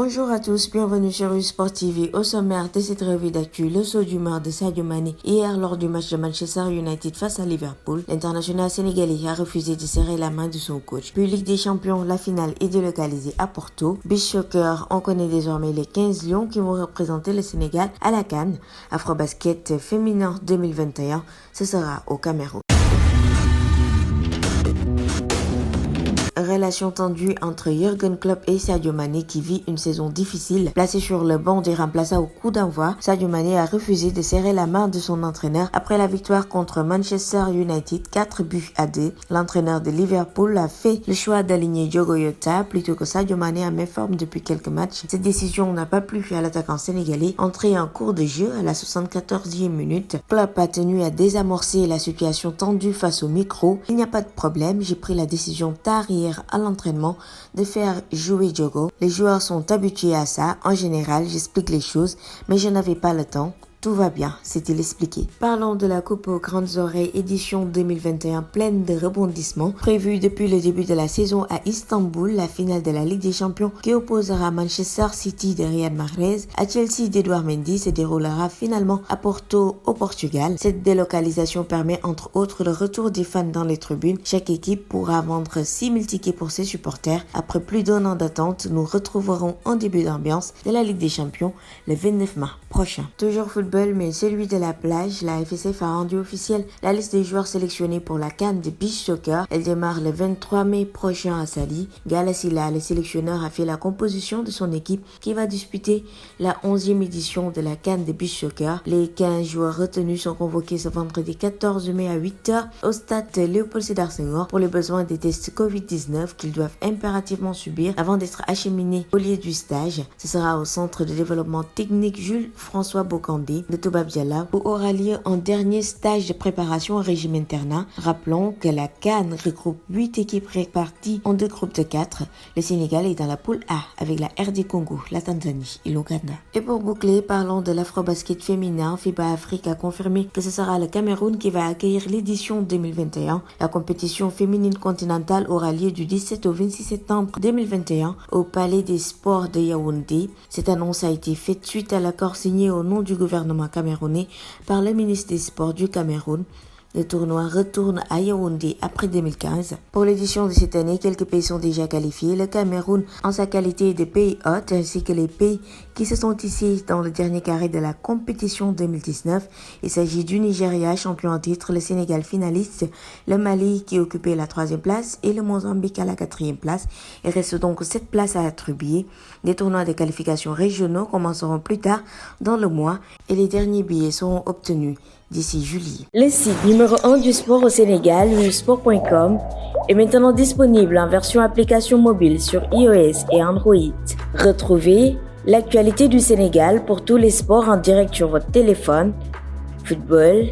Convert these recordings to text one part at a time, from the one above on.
Bonjour à tous, bienvenue sur U-Sport TV. Au sommaire de cette revue d'actu, le saut d'humeur de Sadio Mané. Hier, lors du match de Manchester United face à Liverpool, l'international sénégalais a refusé de serrer la main de son coach. Puis Ligue des Champions, la finale est délocalisée à Porto. Beach Soccer, on connaît désormais les 15 lions qui vont représenter le Sénégal à la CAN. Afrobasket féminin 2021, ce sera au Cameroun. Relation tendue entre Jürgen Klopp et Sadio Mané qui vit une saison difficile. Placé sur le banc des remplaçants au coup d'envoi, Sadio Mané a refusé de serrer la main de son entraîneur après la victoire contre Manchester United 4-2. L'entraîneur de Liverpool a fait le choix d'aligner Diogo Jota plutôt que Sadio Mané en méforme depuis quelques matchs. Cette décision n'a pas plu à l'attaquant sénégalais, entré en cours de jeu à la 74e minute. Klopp a tenu à désamorcer la situation tendue face au micro. Il n'y a pas de problème, j'ai pris la décision tard hier à l'entraînement de faire jouer Diogo. Les joueurs sont habitués à ça. En général, j'explique les choses, mais je n'avais pas le temps. Tout va bien, s'est-il expliqué. Parlons de la Coupe aux Grandes Oreilles édition 2021 pleine de rebondissements. Prévue depuis le début de la saison à Istanbul, la finale de la Ligue des Champions qui opposera Manchester City de Riyad Mahrez à Chelsea d'Edouard Mendy se déroulera finalement à Porto au Portugal. Cette délocalisation permet entre autres le retour des fans dans les tribunes. Chaque équipe pourra vendre 6000 tickets pour ses supporters. Après plus d'un an d'attente, nous retrouverons un début d'ambiance de la Ligue des Champions le 29 mars prochain. Toujours football, mais celui de la plage, la FSF a rendu officielle la liste des joueurs sélectionnés pour la CAN de Beach Soccer. Elle démarre le 23 mai prochain à Sali. Galasila, le sélectionneur, a fait la composition de son équipe qui va disputer la 11e édition de la CAN de Beach Soccer. Les 15 joueurs retenus sont convoqués ce vendredi 14 mai à 8h au stade Léopold Sédar Senghor pour les besoins des tests Covid-19 qu'ils doivent impérativement subir avant d'être acheminés au lieu du stage. Ce sera au centre de développement technique Jules François Bocandé de Toubab Diala où aura lieu un dernier stage de préparation au régime internat. Rappelons que la CAN regroupe 8 équipes réparties en 2 groupes de 4. Le Sénégal est dans la poule A avec la RD Congo, la Tanzanie et l'Ouganda. Et pour boucler, parlons de l'Afrobasket féminin. FIBA Afrique a confirmé que ce sera le Cameroun qui va accueillir l'édition 2021. La compétition féminine continentale aura lieu du 17 au 26 septembre 2021 au Palais des Sports de Yaoundé. Cette annonce a été faite suite à l'accord signé au nom du gouvernement camerounais par le ministre des Sports du Cameroun. Le tournoi retourne à Yaoundé après 2015. Pour l'édition de cette année, quelques pays sont déjà qualifiés. Le Cameroun en sa qualité de pays hôte ainsi que les pays qui se sont ici dans le dernier carré de la compétition 2019. Il s'agit du Nigeria, champion en titre, le Sénégal finaliste, le Mali qui occupait la 3e place et le Mozambique à la 4e place. Il reste donc 7 places à attribuer. Les tournois de qualification régionaux commenceront plus tard dans le mois et les derniers billets seront obtenus d'ici juillet. Le site numéro 1 du sport au Sénégal, usport.com, est maintenant disponible en version application mobile sur iOS et Android. Retrouvez l'actualité du Sénégal pour tous les sports en direct sur votre téléphone. Football,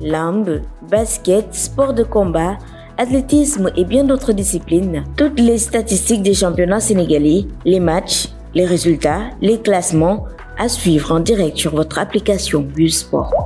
lambe, basket, sport de combat, athlétisme et bien d'autres disciplines. Toutes les statistiques des championnats sénégalais, les matchs, les résultats, les classements à suivre en direct sur votre application U-Sport.